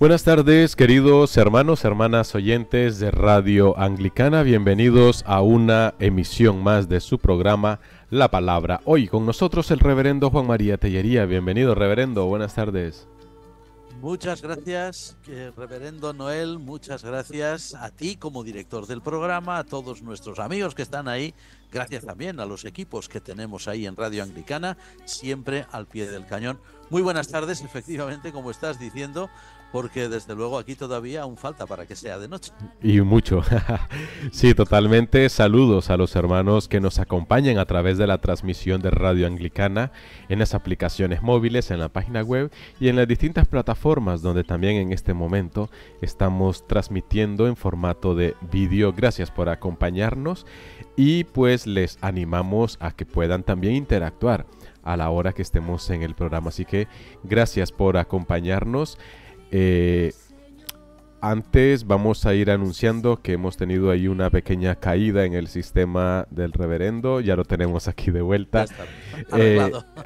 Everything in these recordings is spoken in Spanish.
Buenas tardes, queridos hermanos, hermanas oyentes de Radio Anglicana. Bienvenidos a una emisión más de su programa La Palabra. Hoy con nosotros el reverendo Juan María Tellería. Bienvenido, reverendo. Buenas tardes. Muchas gracias, reverendo Noel. Muchas gracias a ti como director del programa, a todos nuestros amigos que están ahí. Gracias también a los equipos que tenemos ahí en Radio Anglicana, siempre al pie del cañón. Muy buenas tardes, efectivamente, como estás diciendo, porque desde luego aquí todavía aún falta para que sea de noche. Y mucho. Sí, totalmente. Saludos a los hermanos que nos acompañan a través de la transmisión de Radio Anglicana en las aplicaciones móviles, en la página web y en las distintas plataformas donde también en este momento estamos transmitiendo en formato de vídeo. Gracias por acompañarnos y pues les animamos a que puedan también interactuar a la hora que estemos en el programa. Así que gracias por acompañarnos. Antes vamos a ir anunciando que hemos tenido ahí una pequeña caída en el sistema del reverendo. Ya lo tenemos aquí de vuelta.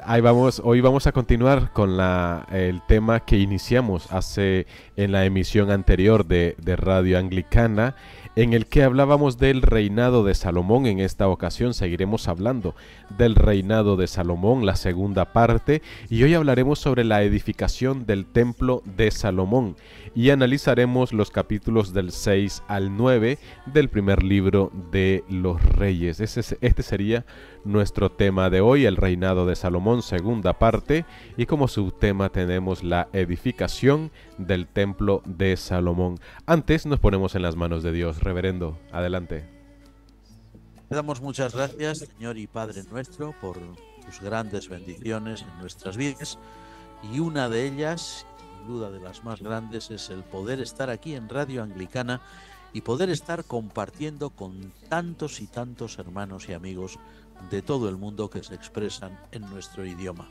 Ahí vamos. Hoy vamos a continuar con el tema que iniciamos en la emisión anterior de Radio Anglicana, en el que hablábamos del reinado de Salomón. En esta ocasión seguiremos hablando del reinado de Salomón, la segunda parte, y hoy hablaremos sobre la edificación del templo de Salomón y analizaremos los capítulos del 6 al 9 del primer libro de los Reyes. Este sería nuestro tema de hoy, el reinado de Salomón, segunda parte, y como subtema tenemos la edificación del templo de Salomón. Antes nos ponemos en las manos de Dios. Reverendo, adelante. Le damos muchas gracias, Señor y Padre nuestro, por tus grandes bendiciones en nuestras vidas, y una de ellas, sin duda de las más grandes, es el poder estar aquí en Radio Anglicana y poder estar compartiendo con tantos y tantos hermanos y amigos de todo el mundo que se expresan en nuestro idioma.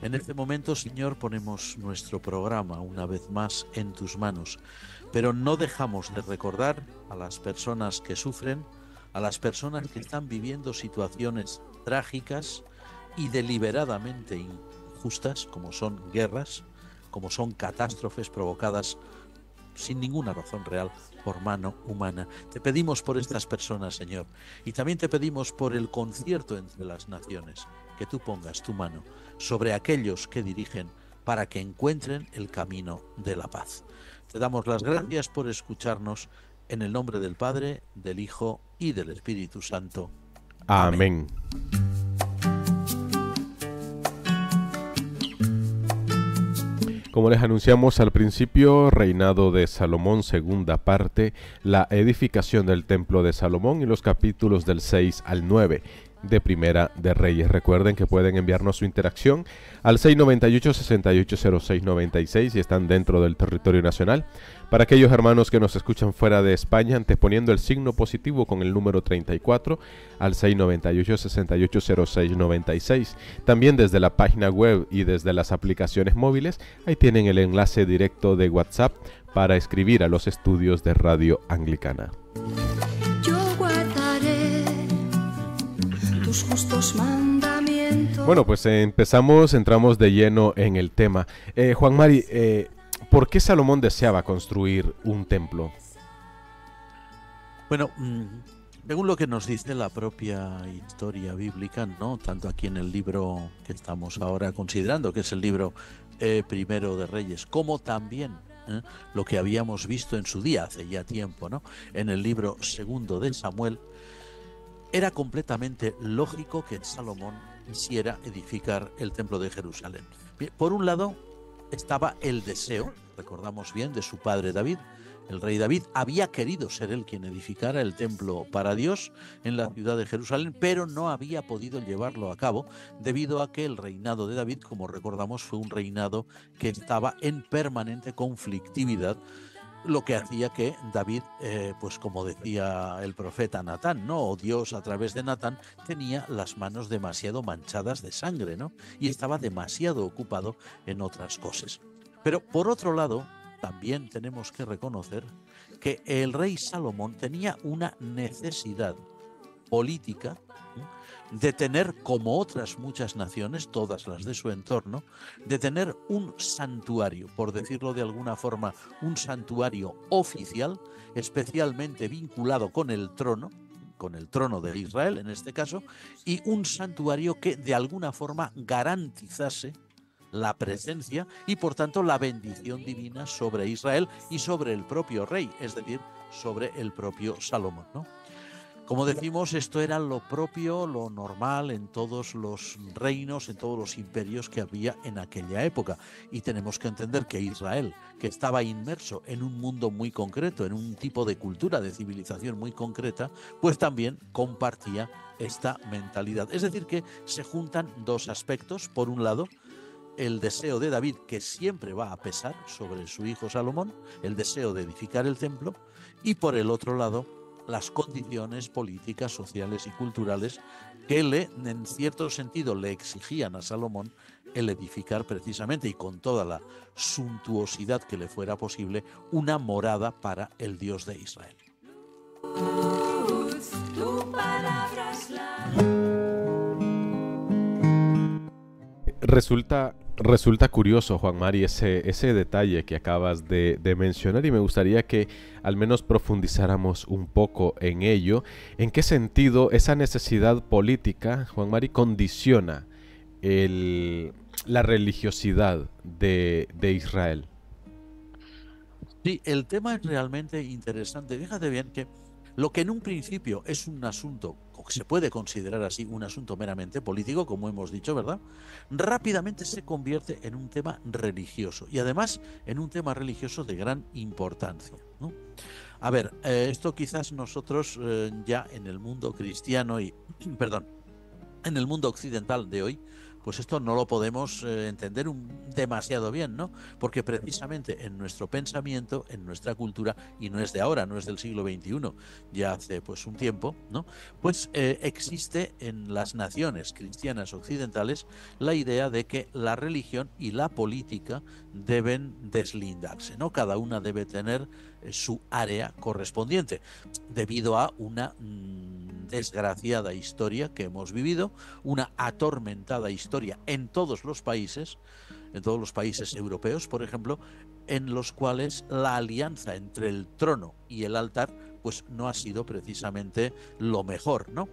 En este momento, Señor, ponemos nuestro programa una vez más en tus manos, pero no dejamos de recordar a las personas que sufren, a las personas que están viviendo situaciones trágicas y deliberadamente injustas, como son guerras, como son catástrofes provocadas sin ninguna razón real por mano humana. Te pedimos por estas personas, Señor, y también te pedimos por el concierto entre las naciones, que tú pongas tu mano sobre aquellos que dirigen para que encuentren el camino de la paz. Te damos las gracias por escucharnos, en el nombre del Padre, del Hijo y del Espíritu Santo. Amén. Como les anunciamos al principio, reinado de Salomón, segunda parte, la edificación del templo de Salomón y los capítulos del 6 al 9 de Primera de Reyes. Recuerden que pueden enviarnos su interacción al 698-680696 si están dentro del territorio nacional. Para aquellos hermanos que nos escuchan fuera de España, anteponiendo el signo positivo con el número 34 al 698-680696. También desde la página web y desde las aplicaciones móviles, ahí tienen el enlace directo de WhatsApp para escribir a los estudios de Radio Anglicana. Justos mandamientos. Bueno, pues entramos de lleno en el tema. Juan Mari, ¿por qué Salomón deseaba construir un templo? Bueno, según lo que nos dice la propia historia bíblica, ¿no? Tanto aquí en el libro que estamos ahora considerando, que es el libro primero de Reyes, como también lo que habíamos visto en su día, hace ya tiempo, ¿no? En el libro segundo de Samuel, era completamente lógico que Salomón quisiera edificar el templo de Jerusalén. Bien, por un lado estaba el deseo, recordamos bien, de su padre David. El rey David había querido ser él quien edificara el templo para Dios en la ciudad de Jerusalén, pero no había podido llevarlo a cabo debido a que el reinado de David, como recordamos, fue un reinado que estaba en permanente conflictividad, lo que hacía que David, pues como decía el profeta Natán, ¿no? O Dios a través de Natán, tenía las manos demasiado manchadas de sangre, ¿no? Y estaba demasiado ocupado en otras cosas. Pero por otro lado, también tenemos que reconocer que el rey Salomón tenía una necesidad política de tener, como otras muchas naciones, todas las de su entorno, de tener un santuario, por decirlo de alguna forma, un santuario oficial, especialmente vinculado con el trono de Israel en este caso, y un santuario que de alguna forma garantizase la presencia y por tanto la bendición divina sobre Israel y sobre el propio rey, es decir, sobre el propio Salomón, ¿no? Como decimos, esto era lo propio, lo normal en todos los reinos, en todos los imperios que había en aquella época. Y tenemos que entender que Israel, que estaba inmerso en un mundo muy concreto, en un tipo de cultura, de civilización muy concreta, pues también compartía esta mentalidad. Es decir, que se juntan dos aspectos. Por un lado, el deseo de David, que siempre va a pesar sobre su hijo Salomón, el deseo de edificar el templo, y por el otro lado, las condiciones políticas, sociales y culturales que en cierto sentido, le exigían a Salomón el edificar precisamente y con toda la suntuosidad que le fuera posible una morada para el Dios de Israel. Resulta curioso, Juan Mari, ese detalle que acabas de mencionar, y me gustaría que al menos profundizáramos un poco en ello. ¿En qué sentido esa necesidad política, Juan Mari, condiciona la religiosidad de Israel? Sí, el tema es realmente interesante. Fíjate bien que lo que en un principio es un asunto, o que se puede considerar así, un asunto meramente político, como hemos dicho, ¿verdad? Rápidamente se convierte en un tema religioso, y además en un tema religioso de gran importancia, ¿no? A ver, esto quizás nosotros ya en el mundo cristiano y, perdón, en el mundo occidental de hoy, pues esto no lo podemos entender demasiado bien, ¿no? Porque precisamente en nuestro pensamiento, en nuestra cultura, y no es de ahora, no es del siglo XXI, ya hace pues un tiempo, ¿no? Pues existe en las naciones cristianas occidentales la idea de que la religión y la política deben deslindarse, ¿no? Cada una debe tener su área correspondiente, debido a una desgraciada historia que hemos vivido, una atormentada historia en todos los países europeos, por ejemplo, en los cuales la alianza entre el trono y el altar pues no ha sido precisamente lo mejor, ¿no?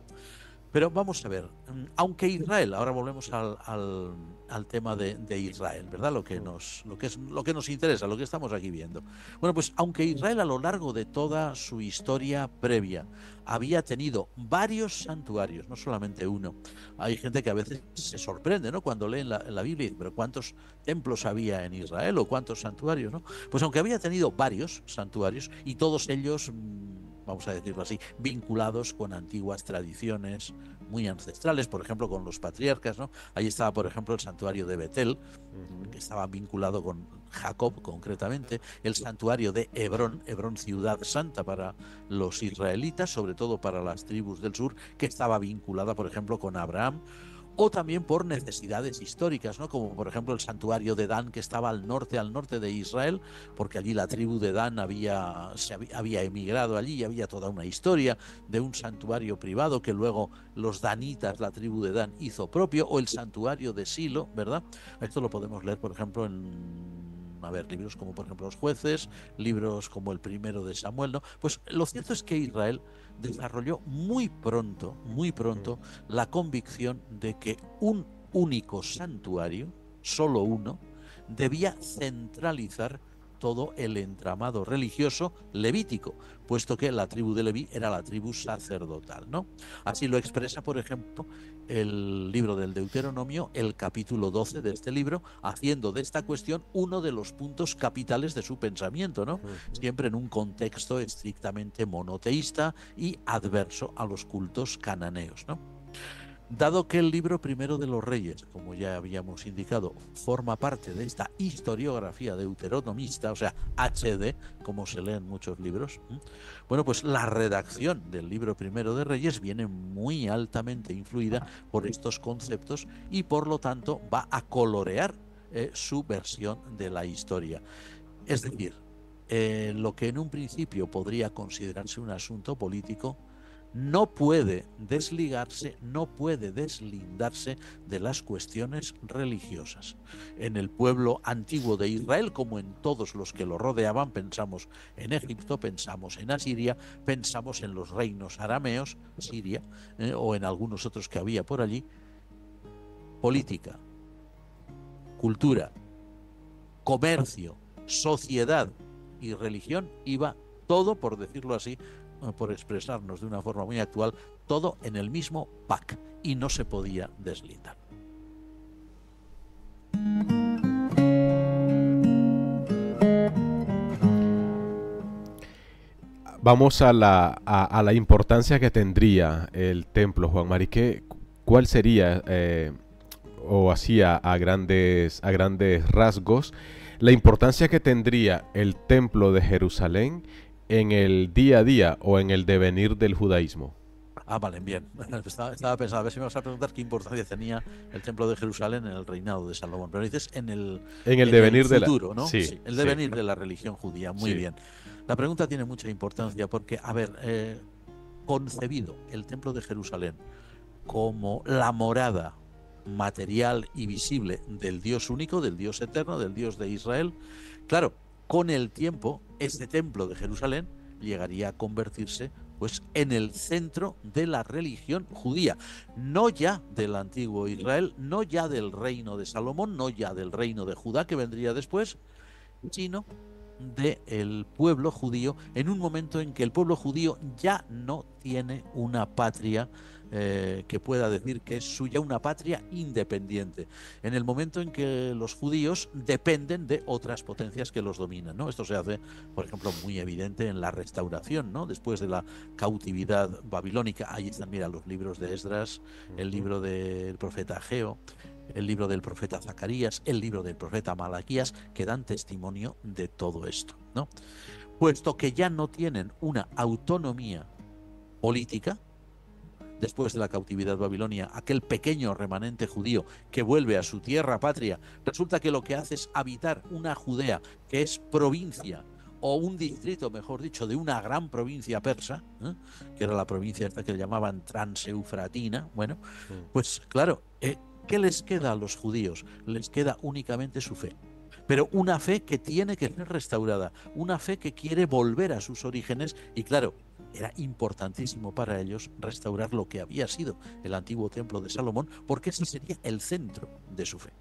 Pero vamos a ver, aunque Israel, ahora volvemos al tema de Israel, ¿verdad? Lo que nos interesa, lo que estamos aquí viendo. Bueno, pues aunque Israel a lo largo de toda su historia previa había tenido varios santuarios, no solamente uno. Hay gente que a veces se sorprende, ¿no? Cuando leen la Biblia y dice, pero ¿cuántos templos había en Israel o cuántos santuarios, ¿no? Pues aunque había tenido varios santuarios y todos ellos, vamos a decirlo así, vinculados con antiguas tradiciones muy ancestrales, por ejemplo con los patriarcas, ¿no? Ahí estaba, por ejemplo, el santuario de Betel, que estaba vinculado con Jacob concretamente, el santuario de Hebrón, ciudad santa para los israelitas, sobre todo para las tribus del sur, que estaba vinculada, por ejemplo, con Abraham, o también por necesidades históricas, ¿no? Como por ejemplo el santuario de Dan, que estaba al norte de Israel, porque allí la tribu de Dan había emigrado allí y había toda una historia de un santuario privado que luego los danitas, la tribu de Dan, hizo propio, o el santuario de Silo, ¿verdad? Esto lo podemos leer, por ejemplo, libros como por ejemplo Los Jueces, libros como el primero de Samuel, ¿no? Pues lo cierto es que Israel desarrolló muy pronto la convicción de que un único santuario, solo uno, debía centralizar todo el entramado religioso levítico, puesto que la tribu de Leví era la tribu sacerdotal, ¿no? Así lo expresa, por ejemplo, el libro del Deuteronomio, el capítulo 12 de este libro, haciendo de esta cuestión uno de los puntos capitales de su pensamiento, ¿no? Siempre en un contexto estrictamente monoteísta y adverso a los cultos cananeos, ¿no? Dado que el libro primero de los Reyes, como ya habíamos indicado, forma parte de esta historiografía deuteronomista, o sea, HD, como se lee en muchos libros, bueno, pues la redacción del libro primero de Reyes viene muy altamente influida por estos conceptos y por lo tanto va a colorear su versión de la historia. Es decir, lo que en un principio podría considerarse un asunto político, no puede desligarse, no puede deslindarse de las cuestiones religiosas. En el pueblo antiguo de Israel, como en todos los que lo rodeaban, pensamos en Egipto, pensamos en Asiria, pensamos en los reinos arameos, Siria, o en algunos otros que había por allí. Política, cultura, comercio, sociedad y religión iba todo, por decirlo así, por expresarnos de una forma muy actual, todo en el mismo pack y no se podía deslindar. Vamos a la importancia que tendría el templo, Juan Mari. ¿Cuál sería, o así a grandes rasgos, la importancia que tendría el templo de Jerusalén en el día a día o en el devenir del judaísmo? Vale, bien. Estaba pensando, a ver si me vas a preguntar qué importancia tenía el templo de Jerusalén en el reinado de Salomón. Pero dices en el devenir futuro, ¿no? Sí, el devenir de la religión judía. Muy bien. La pregunta tiene mucha importancia porque, a ver, concebido el templo de Jerusalén como la morada material y visible del Dios único, del Dios eterno, del Dios de Israel, claro, con el tiempo, este templo de Jerusalén llegaría a convertirse pues en el centro de la religión judía, no ya del antiguo Israel, no ya del reino de Salomón, no ya del reino de Judá que vendría después, sino del pueblo judío, en un momento en que el pueblo judío ya no tiene una patria que pueda decir que es suya, una patria independiente, en el momento en que los judíos dependen de otras potencias que los dominan, ¿no? Esto se hace, por ejemplo, muy evidente en la restauración, ¿no? Después de la cautividad babilónica. Ahí están, mira, los libros de Esdras, el libro del profeta Ageo, el libro del profeta Zacarías, el libro del profeta Malaquías, que dan testimonio de todo esto, ¿no? Puesto que ya no tienen una autonomía política, después de la cautividad babilonia, aquel pequeño remanente judío que vuelve a su tierra patria, resulta que lo que hace es habitar una Judea que es provincia, o un distrito, mejor dicho, de una gran provincia persa, que era la provincia esta que le llamaban Transeufratina. Bueno, pues claro, ¿qué les queda a los judíos? Les queda únicamente su fe. Pero una fe que tiene que ser restaurada, una fe que quiere volver a sus orígenes y claro, era importantísimo para ellos restaurar lo que había sido el antiguo templo de Salomón, porque ese sería el centro de su fe.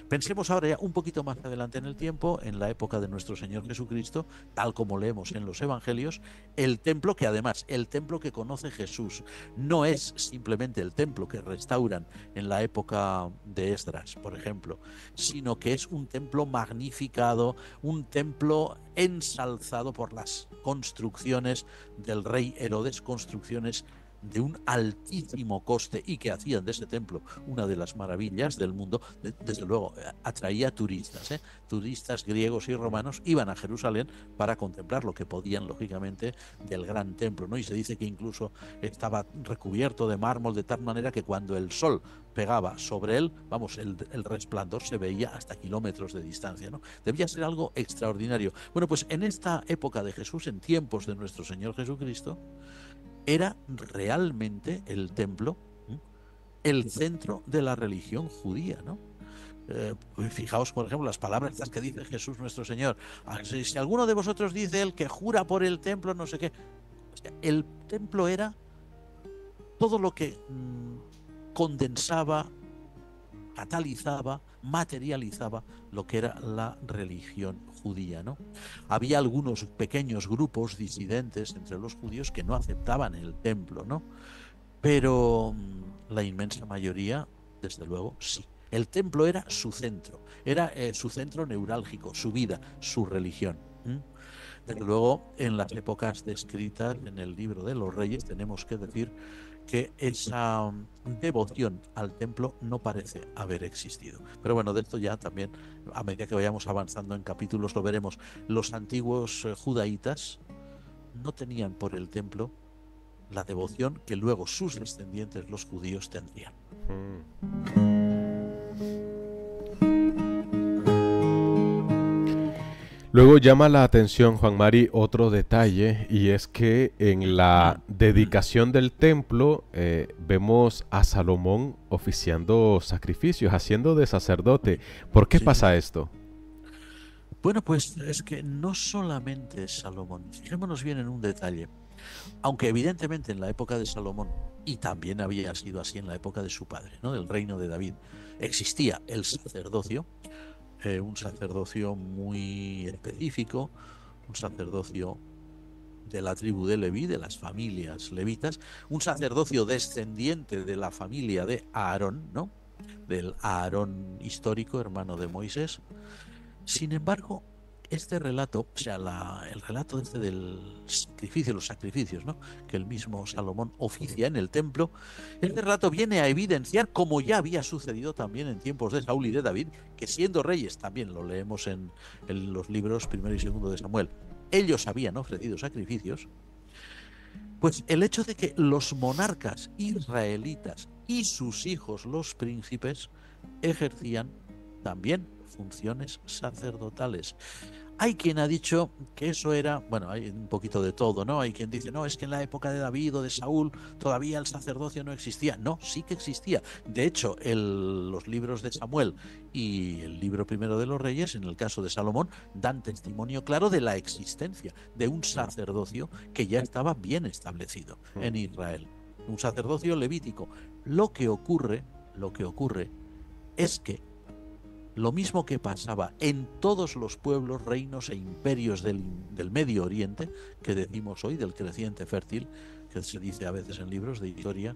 Pensemos ahora ya un poquito más adelante en el tiempo, en la época de nuestro Señor Jesucristo, tal como leemos en los Evangelios, el templo que además, el templo que conoce Jesús, no es simplemente el templo que restauran en la época de Esdras, por ejemplo, sino que es un templo magnificado, un templo ensalzado por las construcciones del rey Herodes, construcciones de un altísimo coste y que hacían de ese templo una de las maravillas del mundo. Desde luego atraía turistas, turistas griegos y romanos iban a Jerusalén para contemplar lo que podían, lógicamente, del gran templo, ¿no? Y se dice que incluso estaba recubierto de mármol de tal manera que cuando el sol pegaba sobre él, vamos, el resplandor se veía hasta kilómetros de distancia, ¿no? Debía ser algo extraordinario. Bueno, pues en esta época de Jesús, en tiempos de nuestro Señor Jesucristo, era realmente el templo el centro de la religión judía, ¿no? Fijaos, por ejemplo, las palabras que dice Jesús nuestro Señor. Si alguno de vosotros dice el que jura por el templo, no sé qué. O sea, el templo era todo lo que condensaba, catalizaba, materializaba lo que era la religión judía, ¿no? Había algunos pequeños grupos disidentes entre los judíos que no aceptaban el templo, ¿no? Pero la inmensa mayoría, desde luego, sí. El templo era su centro neurálgico, su vida, su religión. Desde luego, en las épocas descritas en el libro de los Reyes, tenemos que decir que esa devoción al templo no parece haber existido. Pero bueno, de esto ya también, a medida que vayamos avanzando en capítulos, lo veremos. Los antiguos judaítas no tenían por el templo la devoción que luego sus descendientes, los judíos, tendrían. Luego llama la atención, Juan Mari, otro detalle, y es que en la dedicación del templo vemos a Salomón oficiando sacrificios, haciendo de sacerdote. ¿Por qué Sí. pasa esto? Bueno, pues es que no solamente es Salomón. Fijémonos bien en un detalle. Aunque evidentemente en la época de Salomón, y también había sido así en la época de su padre, ¿no?, del reino de David, existía el sacerdocio, un sacerdocio muy específico, un sacerdocio de la tribu de Leví, de las familias levitas, un sacerdocio descendiente de la familia de Aarón, ¿no?, del Aarón histórico, hermano de Moisés. Sin embargo, este relato, o sea, el relato este del sacrificio, los sacrificios, ¿no?, que el mismo Salomón oficia en el templo, este relato viene a evidenciar, como ya había sucedido también en tiempos de Saúl y de David, que siendo reyes, también lo leemos en los libros primero y segundo de Samuel, ellos habían ofrecido sacrificios. Pues el hecho de que los monarcas israelitas y sus hijos, los príncipes, ejercían también funciones sacerdotales. Hay quien ha dicho que eso era, bueno, hay un poquito de todo, ¿no? Hay quien dice, no, es que en la época de David o de Saúl todavía el sacerdocio no existía. No, sí que existía. De hecho, los libros de Samuel y el libro primero de los Reyes, en el caso de Salomón, dan testimonio claro de la existencia de un sacerdocio que ya estaba bien establecido en Israel. Un sacerdocio levítico. Lo que ocurre es que lo mismo que pasaba en todos los pueblos, reinos e imperios del Medio Oriente, que decimos hoy, del creciente fértil, que se dice a veces en libros de historia,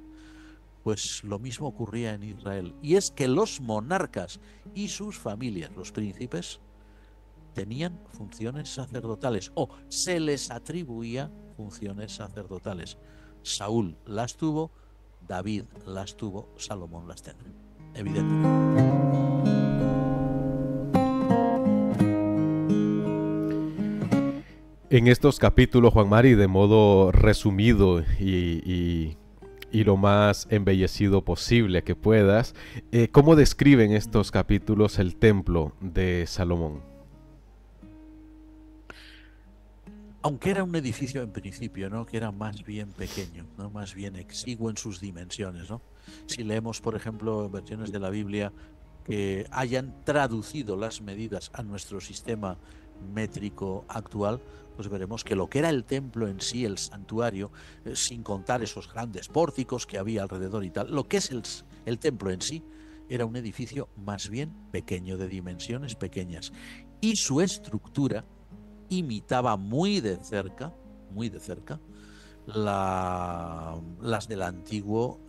pues lo mismo ocurría en Israel. Y es que los monarcas y sus familias, los príncipes, tenían funciones sacerdotales o se les atribuía funciones sacerdotales. Saúl las tuvo, David las tuvo, Salomón las tendrá, evidentemente. En estos capítulos, Juan Mari, de modo resumido y lo más embellecido posible que puedas, ¿cómo describen estos capítulos el templo de Salomón? Aunque era un edificio en principio, ¿no?, que era más bien pequeño, ¿no?, más bien exiguo en sus dimensiones, ¿no? Si leemos, por ejemplo, versiones de la Biblia que hayan traducido las medidas a nuestro sistema métrico actual, pues veremos que lo que era el templo en sí, el santuario, sin contar esos grandes pórticos que había alrededor y tal, lo que es el templo en sí, era un edificio más bien pequeño, de dimensiones pequeñas. Y su estructura imitaba muy de cerca, las del antiguo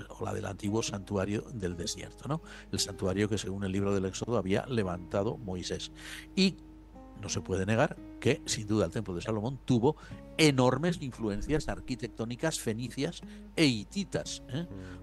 o la del antiguo santuario del desierto, ¿no? El santuario que, según el libro del Éxodo, había levantado Moisés. Y no se puede negar que, sin duda, el templo de Salomón tuvo enormes influencias arquitectónicas fenicias e hititas,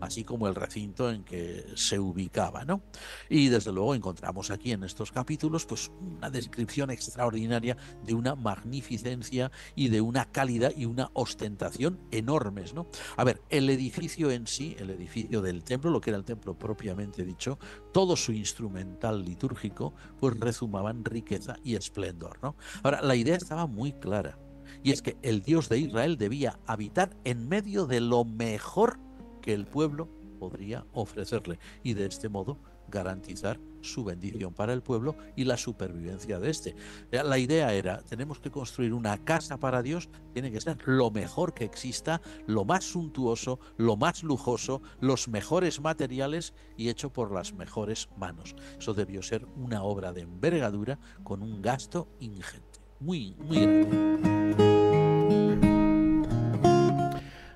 así como el recinto en que se ubicaba, ¿no? Y desde luego encontramos aquí en estos capítulos pues una descripción extraordinaria de una magnificencia y de una calidad y una ostentación enormes, ¿no? A ver, el edificio en sí, el edificio del templo, lo que era el templo propiamente dicho, todo su instrumental litúrgico, pues rezumaban riqueza y esplendor, ¿no? Ahora, la idea estaba muy clara, y es que el Dios de Israel debía habitar en medio de lo mejor que el pueblo podría ofrecerle, y de este modo garantizar su bendición para el pueblo y la supervivencia de este. La idea era, tenemos que construir una casa para Dios, tiene que ser lo mejor que exista, lo más suntuoso, lo más lujoso, los mejores materiales y hecho por las mejores manos. Eso debió ser una obra de envergadura con un gasto ingente, muy, muy grande.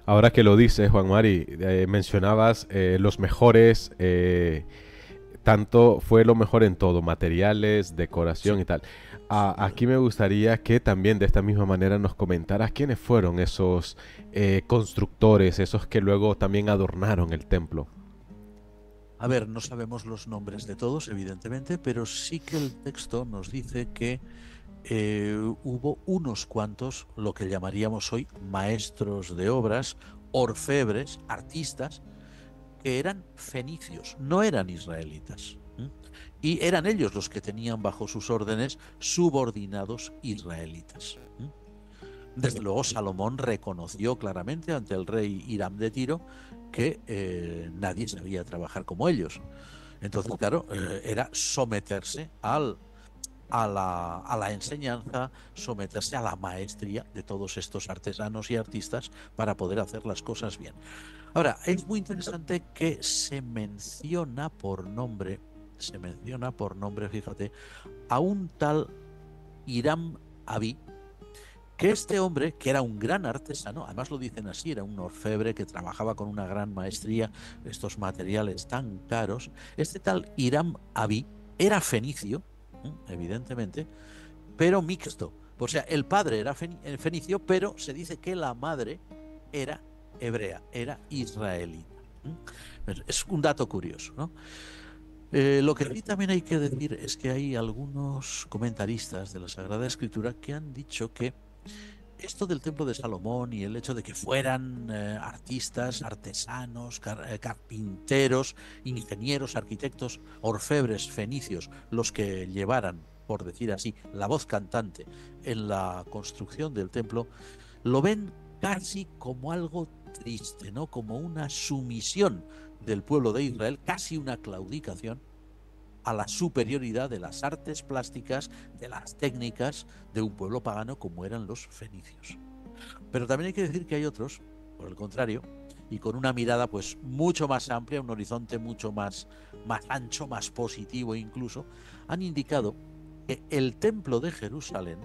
Ahora que lo dices, Juan Mari, mencionabas los mejores, tanto fue lo mejor en todo, materiales, decoración, sí, y tal. Aquí me gustaría que también de esta misma manera nos comentaras quiénes fueron esos constructores, esos que luego también adornaron el templo. A ver, no sabemos los nombres de todos, evidentemente, pero sí que el texto nos dice que hubo unos cuantos, lo que llamaríamos hoy maestros de obras, orfebres, artistas, que eran fenicios, no eran israelitas. ¿m? Y eran ellos los que tenían bajo sus órdenes subordinados israelitas. ¿M? Desde luego Salomón reconoció claramente ante el rey Hiram de Tiro que nadie sabía trabajar como ellos. Entonces, claro, era someterse a la enseñanza, someterse a la maestría de todos estos artesanos y artistas para poder hacer las cosas bien. Ahora, es muy interesante que se menciona por nombre, fíjate, a un tal Hiram Abí, que este hombre, que era un gran artesano, además lo dicen así, era un orfebre que trabajaba con una gran maestría estos materiales tan caros, este tal Hiram Abí era fenicio, evidentemente, pero mixto. O sea, el padre era fenicio, pero se dice que la madre era hebrea, era israelita. Es un dato curioso, ¿no? Lo que sí también hay que decir es que hay algunos comentaristas de la Sagrada Escritura que han dicho que esto del templo de Salomón y el hecho de que fueran artistas, artesanos, carpinteros, ingenieros, arquitectos, orfebres, fenicios, los que llevaran, por decir así, la voz cantante en la construcción del templo, lo ven casi como algo triste, ¿no? Como una sumisión del pueblo de Israel, casi una claudicación a la superioridad de las artes plásticas, de las técnicas de un pueblo pagano como eran los fenicios. Pero también hay que decir que hay otros, por el contrario, y con una mirada pues mucho más amplia, un horizonte mucho más ancho, más positivo incluso, han indicado que el templo de Jerusalén,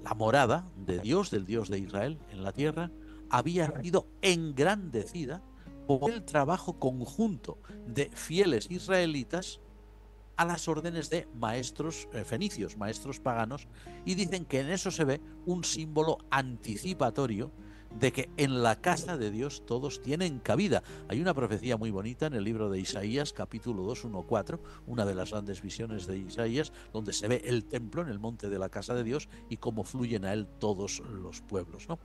la morada de Dios, del Dios de Israel en la tierra, había sido engrandecida por el trabajo conjunto de fieles israelitas a las órdenes de maestros fenicios, maestros paganos, y dicen que en eso se ve un símbolo anticipatorio de que en la casa de Dios todos tienen cabida. Hay una profecía muy bonita en el libro de Isaías, capítulo 2, 1, 4, una de las grandes visiones de Isaías, donde se ve el templo en el monte de la casa de Dios y cómo fluyen a él todos los pueblos, ¿no?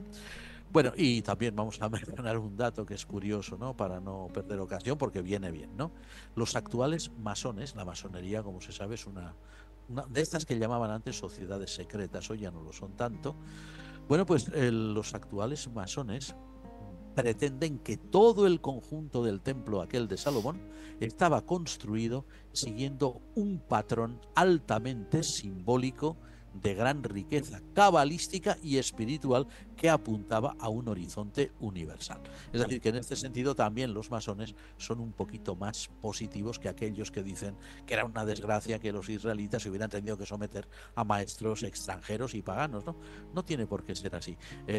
Bueno, y también vamos a mencionar un dato que es curioso, ¿no? Para no perder ocasión, porque viene bien, ¿no? Los actuales masones, la masonería, como se sabe, es una de estas que llamaban antes sociedades secretas, hoy ya no lo son tanto. Bueno, pues los actuales masones pretenden que todo el conjunto del templo aquel de Salomón estaba construido siguiendo un patrón altamente simbólico de gran riqueza cabalística y espiritual que apuntaba a un horizonte universal. Es decir, que en este sentido también los masones son un poquito más positivos que aquellos que dicen que era una desgracia que los israelitas se hubieran tenido que someter a maestros extranjeros y paganos, ¿no? No tiene por qué ser así.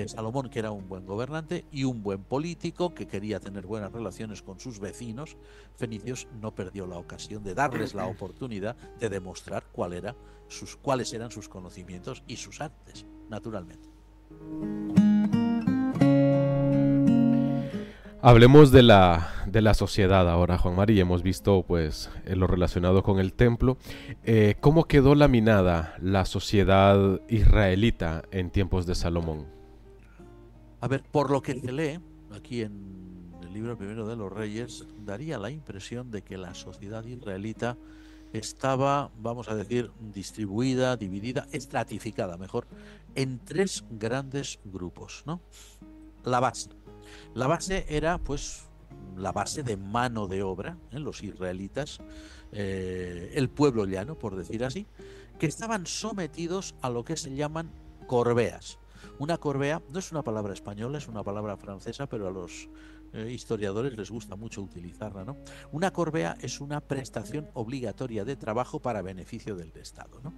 Salomón, que era un buen gobernante y un buen político, que quería tener buenas relaciones con sus vecinos fenicios, no perdió la ocasión de darles la oportunidad de demostrar cuáles eran sus conocimientos y sus artes, naturalmente. Hablemos de la sociedad ahora, Juan María. Hemos visto pues lo relacionado con el templo. ¿Cómo quedó laminada la sociedad israelita en tiempos de Salomón? A ver, por lo que se lee aquí en el libro primero de los Reyes, daría la impresión de que la sociedad israelita estaba, vamos a decir, distribuida, dividida, estratificada, mejor, en tres grandes grupos, ¿no? La base era, pues, la base de mano de obra, los israelitas, el pueblo llano, por decir así, que estaban sometidos a lo que se llaman corbeas. Una corbea no es una palabra española, es una palabra francesa, pero a los historiadores les gusta mucho utilizarla, ¿no? Una corbea es una prestación obligatoria de trabajo para beneficio del Estado, ¿no?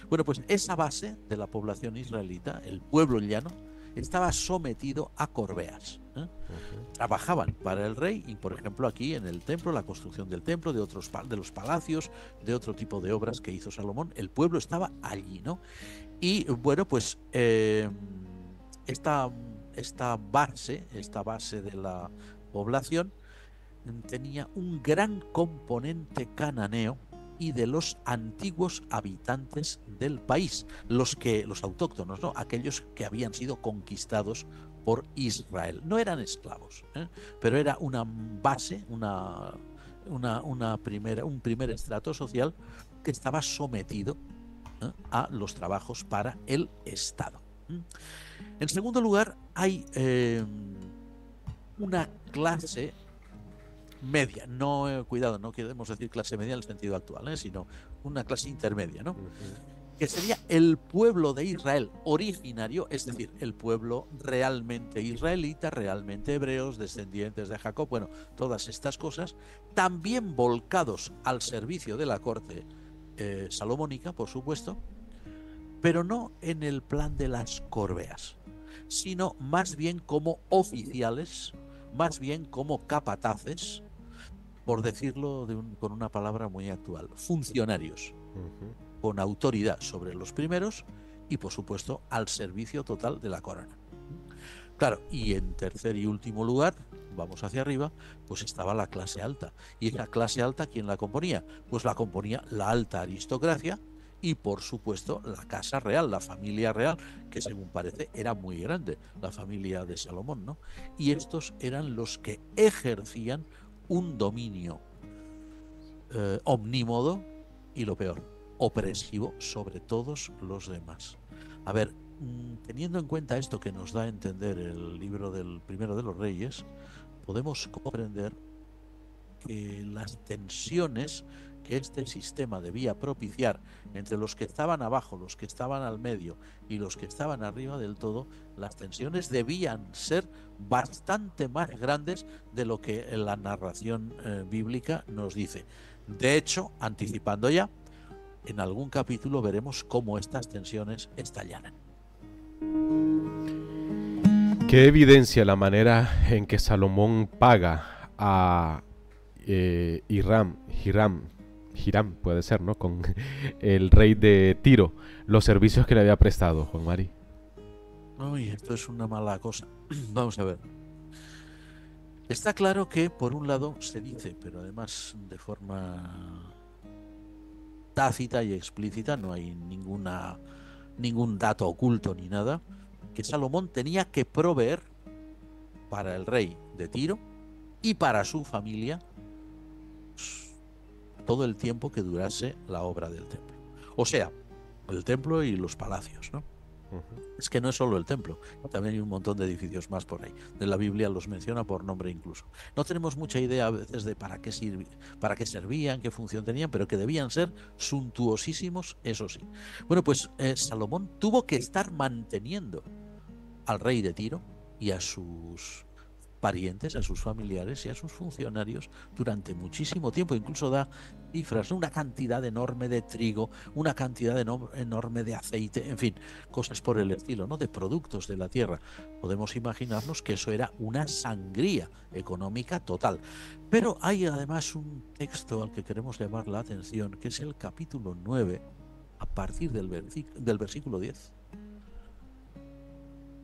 Bueno, pues esa base de la población israelita, el pueblo llano, estaba sometido a corbeas. Trabajaban para el rey y, por ejemplo, aquí en el templo, la construcción del templo, de los palacios, de otro tipo de obras que hizo Salomón, el pueblo estaba allí, ¿no? Y bueno, pues esta base de la población tenía un gran componente cananeo y de los antiguos habitantes del país, los autóctonos, ¿no? Aquellos que habían sido conquistados por Israel. No eran esclavos, pero era una base, un primer estrato social que estaba sometido a los trabajos para el Estado. En segundo lugar, hay una clase media, cuidado, no queremos decir clase media en el sentido actual, sino una clase intermedia, ¿no? Que sería el pueblo de Israel originario, es decir, el pueblo realmente israelita, realmente hebreos, descendientes de Jacob, bueno, todas estas cosas, también volcados al servicio de la corte salomónica, por supuesto, pero no en el plan de las corbeas, sino más bien como oficiales, más bien como capataces, por decirlo con una palabra muy actual, funcionarios, con autoridad sobre los primeros y, por supuesto, al servicio total de la corona. Claro, y en tercer y último lugar, vamos hacia arriba, pues estaba la clase alta. ¿Y la clase alta quién la componía? Pues la componía la alta aristocracia y, por supuesto, la casa real, la familia real, que según parece era muy grande, la familia de Salomón, ¿no? Y estos eran los que ejercían un dominio omnímodo y, lo peor, opresivo sobre todos los demás. A ver, teniendo en cuenta esto que nos da a entender el libro del Primero de los Reyes, podemos comprender que las tensiones que este sistema debía propiciar entre los que estaban abajo, los que estaban al medio y los que estaban arriba del todo, las tensiones debían ser bastante más grandes de lo que la narración bíblica nos dice. De hecho, anticipando ya, en algún capítulo veremos cómo estas tensiones estallarán. ¿Qué evidencia la manera en que Salomón paga a Hiram, puede ser, ¿no? Con el rey de Tiro, los servicios que le había prestado, Juan Mari? Uy, esto es una mala cosa. Vamos a ver. Está claro que, por un lado, se dice, pero además de forma tácita y explícita, no hay ningún dato oculto ni nada, que Salomón tenía que proveer para el rey de Tiro y para su familia todo el tiempo que durase la obra del templo. O sea, el templo y los palacios, ¿no? Es que no es solo el templo, también hay un montón de edificios más por ahí. De la Biblia los menciona por nombre incluso. No tenemos mucha idea a veces de para qué servían, qué función tenían, pero que debían ser suntuosísimos, eso sí. Bueno, pues Salomón tuvo que estar manteniendo al rey de Tiro y a sus parientes, a sus familiares y a sus funcionarios durante muchísimo tiempo. Incluso da cifras, una cantidad enorme de trigo, una cantidad enorme de aceite, en fin, cosas por el estilo, ¿no? De productos de la tierra. Podemos imaginarnos que eso era una sangría económica total. Pero hay además un texto al que queremos llamar la atención, que es el capítulo 9, a partir del versículo 10,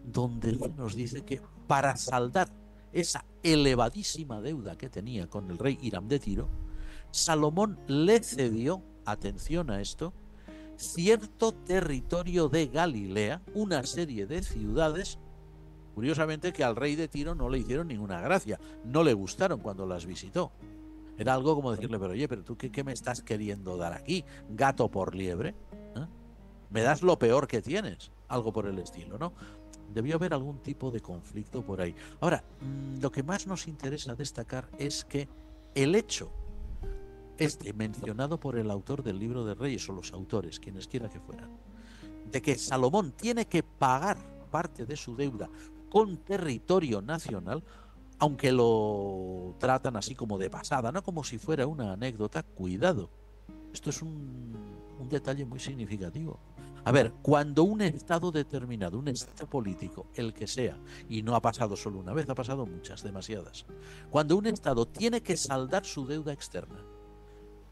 donde nos dice que para saldar esa elevadísima deuda que tenía con el rey Hiram de Tiro, Salomón le cedió, atención a esto, cierto territorio de Galilea, una serie de ciudades, curiosamente que al rey de Tiro no le hicieron ninguna gracia, no le gustaron cuando las visitó. Era algo como decirle, pero oye, pero tú qué me estás queriendo dar aquí, gato por liebre, ¿eh? Me das lo peor que tienes, algo por el estilo, ¿no? Debió haber algún tipo de conflicto por ahí. Ahora, lo que más nos interesa destacar es que el hecho mencionado por el autor del libro de Reyes, o los autores, quienes quiera que fueran, de que Salomón tiene que pagar parte de su deuda con territorio nacional, aunque lo tratan así como de pasada, no como si fuera una anécdota, cuidado. Esto es un detalle muy significativo. A ver, cuando un estado determinado, un estado político, el que sea, y no ha pasado solo una vez, ha pasado muchas, demasiadas, cuando un estado tiene que saldar su deuda externa,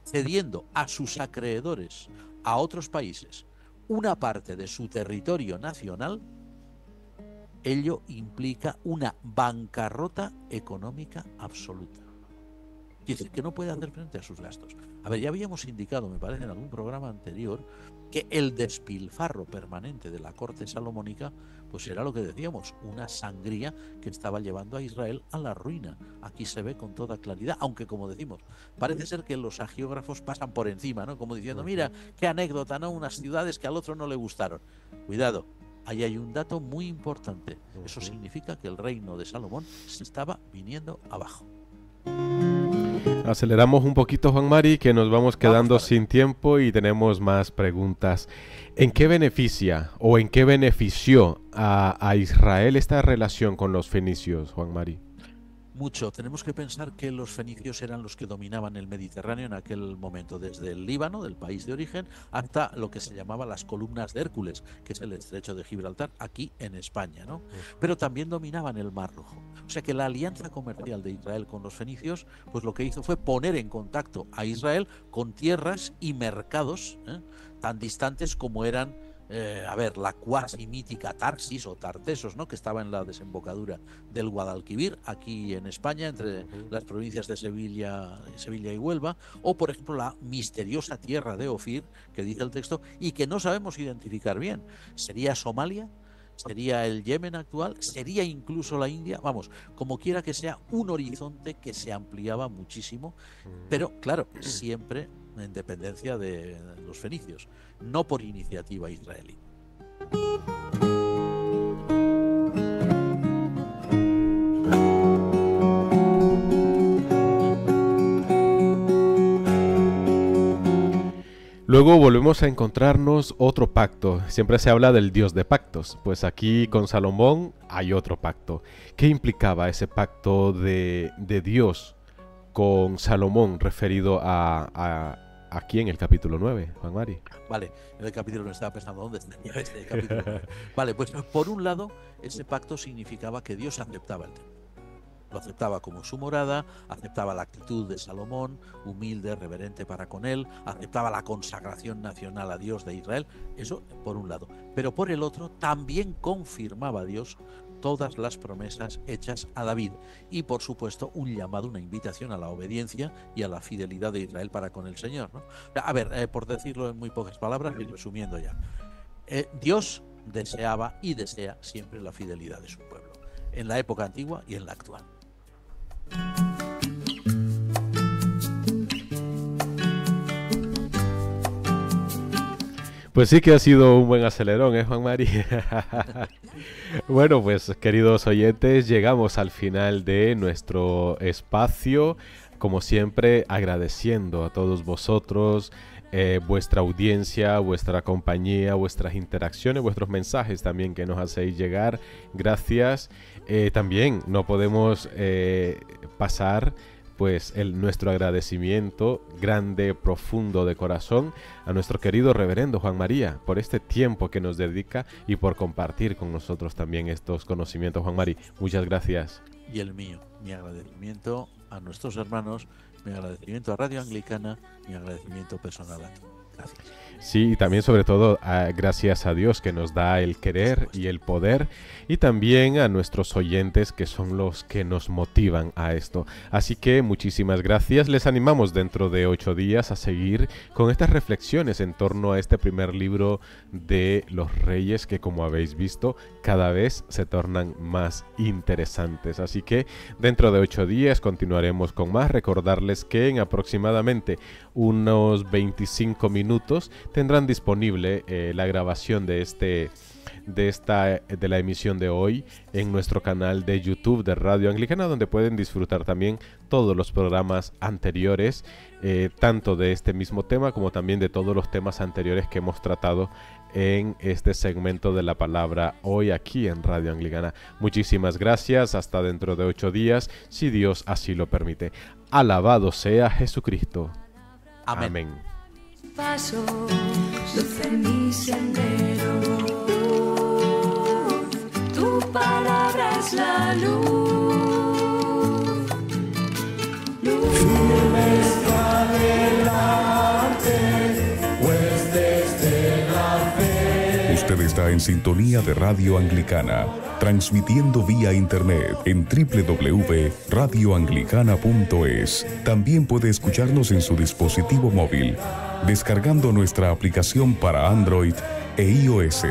cediendo a sus acreedores, a otros países, una parte de su territorio nacional, ello implica una bancarrota económica absoluta. Quiere decir que no puede hacer frente a sus gastos. A ver, ya habíamos indicado, me parece, en algún programa anterior, que el despilfarro permanente de la corte salomónica pues era lo que decíamos, una sangría que estaba llevando a Israel a la ruina. Aquí se ve con toda claridad, aunque como decimos, parece ser que los hagiógrafos pasan por encima, ¿no? Como diciendo, mira, qué anécdota, ¿no? Unas ciudades que al otro no le gustaron. Cuidado, ahí hay un dato muy importante. Eso significa que el reino de Salomón se estaba viniendo abajo. Aceleramos un poquito, Juan Mari, que nos vamos quedando sin tiempo y tenemos más preguntas. ¿En qué beneficia o en qué benefició a Israel esta relación con los fenicios, Juan Mari? Mucho. Tenemos que pensar que los fenicios eran los que dominaban el Mediterráneo en aquel momento, desde el Líbano, del país de origen, hasta lo que se llamaba las columnas de Hércules, que es el estrecho de Gibraltar, aquí en España, ¿no? Pero también dominaban el Mar Rojo. O sea que la alianza comercial de Israel con los fenicios, pues lo que hizo fue poner en contacto a Israel con tierras y mercados tan distantes como eran la cuasi mítica Tarsis o Tartesos, ¿no? Que estaba en la desembocadura del Guadalquivir, aquí en España, entre las provincias de Sevilla y Huelva, o por ejemplo la misteriosa tierra de Ofir, que dice el texto, y que no sabemos identificar bien. ¿Sería Somalia? ¿Sería el Yemen actual? ¿Sería incluso la India? Vamos, como quiera que sea, un horizonte que se ampliaba muchísimo, pero claro, siempre en dependencia de los fenicios, no por iniciativa israelí. Luego volvemos a encontrarnos otro pacto. Siempre se habla del Dios de pactos. Pues aquí con Salomón hay otro pacto. ¿Qué implicaba ese pacto de Dios con Salomón referido a aquí en el capítulo 9, Juan Mari? Vale, en el capítulo 9 estaba pensando dónde tenía este capítulo 9. Vale, pues por un lado, ese pacto significaba que Dios aceptaba el templo. Lo aceptaba como su morada, aceptaba la actitud de Salomón, humilde, reverente para con él, aceptaba la consagración nacional a Dios de Israel, eso por un lado. Pero por el otro, también confirmaba Dios todas las promesas hechas a David y, por supuesto, un llamado, una invitación a la obediencia y a la fidelidad de Israel para con el Señor, ¿no? A ver, por decirlo en muy pocas palabras y resumiendo ya, Dios deseaba y desea siempre la fidelidad de su pueblo, en la época antigua y en la actual. Pues sí que ha sido un buen acelerón, Juan Mari? Bueno, pues queridos oyentes, llegamos al final de nuestro espacio. Como siempre, agradeciendo a todos vosotros vuestra audiencia, vuestra compañía, vuestras interacciones, vuestros mensajes también que nos hacéis llegar. Gracias. También no podemos pasar pues nuestro agradecimiento grande, profundo de corazón a nuestro querido reverendo Juan María por este tiempo que nos dedica y por compartir con nosotros también estos conocimientos. Juan Mari, muchas gracias. Y el mío, mi agradecimiento a nuestros hermanos, mi agradecimiento a Radio Anglicana, mi agradecimiento personal a ti. Gracias. Sí, y también sobre todo gracias a Dios que nos da el querer y el poder, y también a nuestros oyentes que son los que nos motivan a esto. Así que muchísimas gracias. Les animamos dentro de 8 días a seguir con estas reflexiones en torno a este primer libro de los Reyes que, como habéis visto, cada vez se tornan más interesantes. Así que dentro de 8 días continuaremos con más. Recordarles que en aproximadamente unos 25 minutos tendrán disponible la grabación de la emisión de hoy en nuestro canal de YouTube de Radio Anglicana, donde pueden disfrutar también todos los programas anteriores, tanto de este mismo tema como también de todos los temas anteriores que hemos tratado en este segmento de la palabra hoy aquí en Radio Anglicana. Muchísimas gracias, hasta dentro de 8 días, si Dios así lo permite. Alabado sea Jesucristo. Amén. Amén. Paso, luz en mi sendero. Tu palabra es la luz. Luz adelante, pues desde la fe. Usted está en sintonía de Radio Anglicana, transmitiendo vía internet en www.radioanglicana.es. También puede escucharnos en su dispositivo móvil, descargando nuestra aplicación para Android e iOS.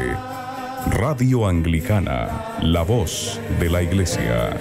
Radio Anglicana, la voz de la Iglesia.